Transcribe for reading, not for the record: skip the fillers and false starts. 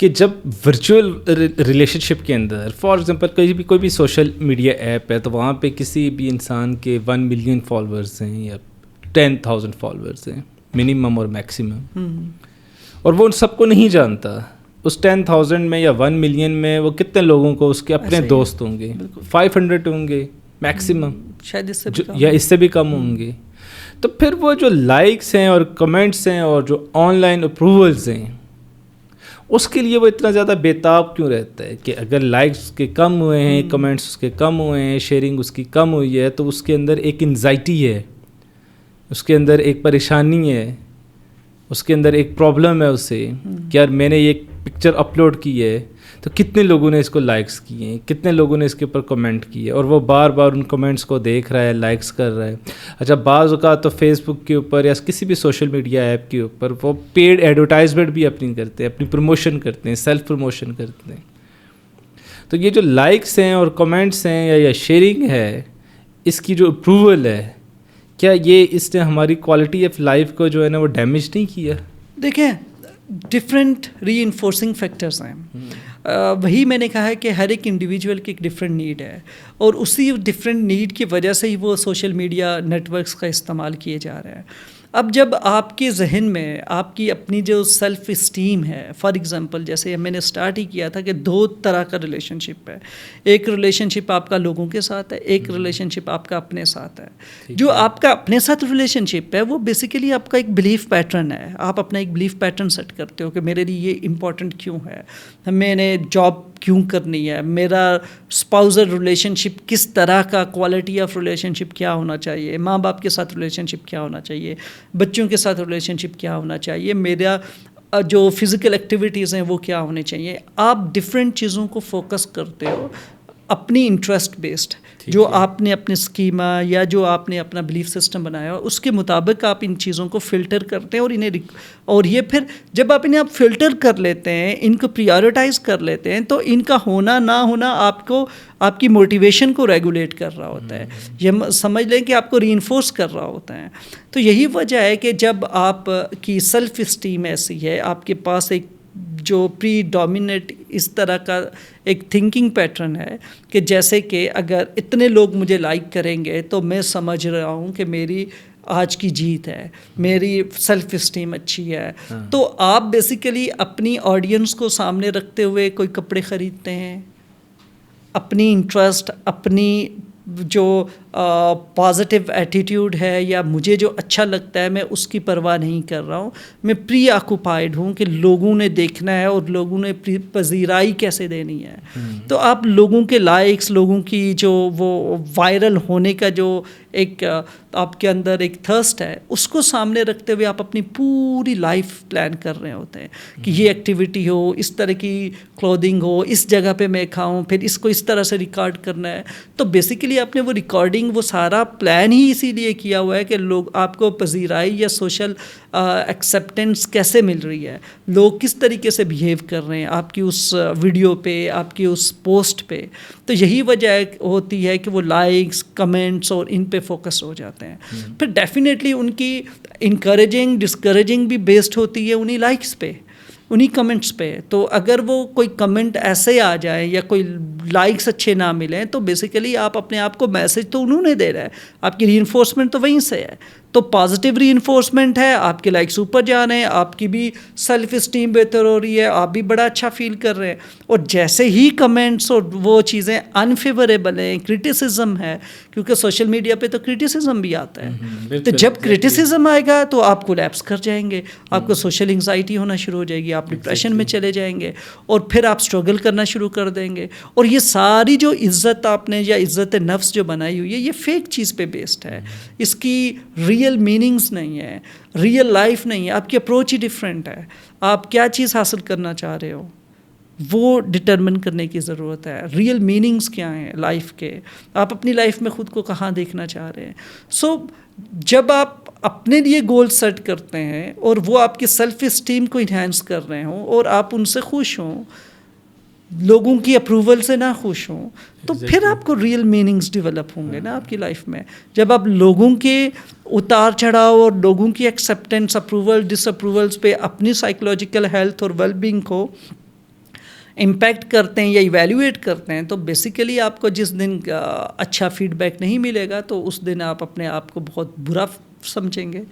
کہ جب virtual relation شپ کے اندر فار ایگزامپل کوئی بھی سوشل میڈیا ایپ ہے تو وہاں پہ کسی بھی انسان کے 1 ملین فالوورز ہیں یا 10,000 فالوورز ہیں منیمم اور میکسیمم, اور وہ ان سب کو نہیں جانتا. اس 10,000 میں یا 1 ملین میں وہ کتنے لوگوں کو اس کے اپنے دوست ہوں گے؟ 500 ہوں گے میکسیمم, شاید اس سے بھی کم ہوں گے. تو پھر وہ جو لائکس ہیں اور کمنٹس ہیں اور جو آن لائن اپروولز ہیں, اس کے لیے وہ اتنا زیادہ بےتاب کیوں رہتا ہے کہ اگر لائکس کے کم ہوئے ہیں, کمنٹس اس کے کم ہوئے ہیں, شیئرنگ اس کی کم ہوئی ہے, تو اس کے اندر ایک انزائٹی ہے, اس کے اندر ایک پریشانی ہے, اس کے اندر ایک پرابلم ہے اسے کہ یار میں نے یہ پکچر اپلوڈ کی ہے تو کتنے لوگوں نے اس کو لائکس کیے ہیں, کتنے لوگوں نے اس کے اوپر کمنٹ کیے, اور وہ بار بار ان کمنٹس کو دیکھ رہا ہے, لائکس کر رہا ہے. اچھا, بعض اوقات تو فیس بک کے اوپر یا کسی بھی سوشل میڈیا ایپ کے اوپر وہ پیڈ ایڈورٹائزمنٹ بھی اپنی کرتے ہیں, اپنی پروموشن کرتے ہیں, سیلف پروموشن کرتے ہیں. تو یہ جو لائکس ہیں اور کمنٹس ہیں یا شیئرنگ ہے, اس کی جو اپروول ہے, کیا یہ اس نے ہماری کوالٹی آف لائف کو جو ہے نا وہ ڈیمیج نہیں کیا؟ دیکھیں, ڈفرینٹ ری انفورسنگ فیکٹرز ہیں. وہی میں نے کہا ہے کہ ہر ایک انڈیویجول کی ایک ڈفرینٹ نیڈ ہے, اور اسی ڈفرینٹ نیڈ کی وجہ سے ہی وہ سوشل میڈیا نیٹ ورکس کا استعمال کیے جا رہے ہیں. اب جب آپ کے ذہن میں آپ کی اپنی جو سیلف اسٹیم ہے, فار ایگزامپل جیسے میں نے اسٹارٹ ہی کیا تھا کہ 2 طرح کا ریلیشن شپ ہے. ایک ریلیشن شپ آپ کا لوگوں کے ساتھ ہے, ایک ریلیشن شپ آپ کا اپنے ساتھ ہے. جو آپ کا اپنے ساتھ ریلیشن شپ ہے وہ بیسیکلی آپ کا ایک بلیف پیٹرن ہے. آپ اپنا ایک بلیف پیٹرن سیٹ کرتے ہو کہ میرے لیے یہ امپورٹنٹ کیوں ہے, میں نے جاب کیوں کرنی ہے, میرا اسپاؤزل ریلیشن شپ کس طرح کا, کوالٹی آف ریلیشن شپ کیا ہونا چاہیے, ماں باپ کے ساتھ ریلیشن شپ کیا ہونا چاہیے, بچوں کے ساتھ ریلیشن شپ کیا ہونا چاہیے, میرا جو فزیکل ایکٹیویٹیز ہیں وہ کیا ہونے چاہیے. آپ ڈفرینٹ چیزوں کو فوکس کرتے ہو اپنی انٹرسٹ بیسڈ, جو آپ نے اپنے اسکیما یا جو آپ نے اپنا بلیف سسٹم بنایا ہو اس کے مطابق آپ ان چیزوں کو فلٹر کرتے ہیں, اور یہ پھر جب آپ انہیں فلٹر کر لیتے ہیں, ان کو پریارٹائز کر لیتے ہیں, تو ان کا ہونا نہ ہونا آپ کی موٹیویشن کو ریگولیٹ کر رہا ہوتا ہے, یہ سمجھ لیں کہ آپ کو ری انفورس کر رہا ہوتا ہے. تو یہی وجہ ہے کہ جب آپ کی سیلف اسٹیم ایسی ہے, آپ کے پاس ایک جو پری ڈومینیٹ اس طرح کا ایک تھنکنگ پیٹرن ہے کہ جیسے کہ اگر اتنے لوگ مجھے لائک کریں گے تو میں سمجھ رہا ہوں کہ میری آج کی جیت ہے, میری سیلف اسٹیم اچھی ہے. تو آپ بیسیکلی اپنی آڈینس کو سامنے رکھتے ہوئے کوئی کپڑے خریدتے ہیں, اپنی انٹرسٹ, اپنی جو پازیٹیو ایٹیٹیوڈ ہے یا مجھے جو اچھا لگتا ہے میں اس کی پرواہ نہیں کر رہا ہوں. میں پری آکوپائڈ ہوں کہ لوگوں نے دیکھنا ہے اور لوگوں نے پذیرائی کیسے دینی ہے. تو آپ لوگوں کے لائکس, لوگوں کی جو وہ وائرل ہونے کا جو ایک آپ کے اندر ایک تھرسٹ ہے, اس کو سامنے رکھتے ہوئے آپ اپنی پوری لائف پلان کر رہے ہوتے ہیں کہ یہ ایکٹیویٹی ہو, اس طرح کی کلودنگ ہو, اس جگہ پہ میں کھاؤں, پھر اس کو اس طرح سے ریکارڈ کرنا ہے. تو بیسیکلی آپ نے وہ ریکارڈنگ وہ سارا پلان ہی اسی لیے کیا ہوا ہے کہ لوگ آپ کو پذیرائی یا سوشل ایکسیپٹنس کیسے مل رہی ہے, لوگ کس طریقے سے بیہیو کر رہے ہیں آپ کی اس ویڈیو پہ, آپ کی اس پوسٹ پہ. تو یہی وجہ ہوتی ہے کہ وہ لائکس, کمنٹس اور ان پہ فوکس ہو جاتے ہیں. پھر ڈیفینیٹلی ان کی انکریجنگ ڈسکریجنگ بھی بیسڈ ہوتی ہے انہی لائکس پہ, انہی کمنٹس پہ. تو اگر وہ کوئی کمنٹ ایسے آ جائے یا کوئی لائکس اچھے نہ ملیں تو بیسیکلی آپ اپنے آپ کو میسج تو انہوں نے دے رہا ہے, آپ کی ری انفورسمنٹ تو وہیں سے ہے. تو پازیٹیو ری انفورسمنٹ ہے, آپ کے لائکس اوپر جا رہے ہیں, آپ کی بھی سیلف اسٹیم بہتر ہو رہی ہے, آپ بھی بڑا اچھا فیل کر رہے ہیں. اور جیسے ہی کمنٹس اور وہ چیزیں انفیوریبل ہیں, کرٹیسزم ہے, کیونکہ سوشل میڈیا پہ تو کرٹیسزم بھی آتا ہے, تو جب کرٹیسزم آئے گا تو آپ کولیپس کر جائیں گے, آپ کو سوشل انگزائٹی ہونا شروع ہو جائے گی, آپ ڈپریشن میں چلے جائیں گے, اور پھر آپ اسٹرگل کرنا شروع کر دیں گے. اور یہ ساری جو عزت آپ نے یا عزت نفس جو بنائی ہوئی ہے یہ فیک چیز پہ بیسڈ ہے, اس کی ریئل میننگز نہیں ہے, ریئل لائف نہیں ہے. آپ کی اپروچ ہی ڈفرینٹ ہے. آپ کیا چیز حاصل کرنا چاہ رہے ہو وہ ڈٹرمن کرنے کی ضرورت ہے. ریئل میننگز کیا ہیں لائف کے, آپ اپنی لائف میں خود کو کہاں دیکھنا چاہ رہے ہیں. سو جب آپ اپنے لیے گول سیٹ کرتے ہیں اور وہ آپ کی سیلف اسٹیم کو انہینس کر رہے ہوں اور آپ ان سے خوش ہوں, لوگوں کی اپروول سے نہ خوش ہوں, تو پھر آپ کو ریئل میننگز ڈیولپ ہوں گے نا آپ کی لائف میں. جب آپ لوگوں کے اتار چڑھاؤ اور لوگوں کی ایکسیپٹنس, اپروول, ڈس اپروولس پہ اپنی سائیکولوجیکل ہیلتھ اور ویل بینگ کو امپیکٹ کرتے ہیں یا ایویلیویٹ کرتے ہیں، تو بیسیکلی آپ کو جس دن اچھا فیڈ بیک نہیں ملے گا تو اس دن آپ اپنے آپ کو بہت برا سمجھیں گے.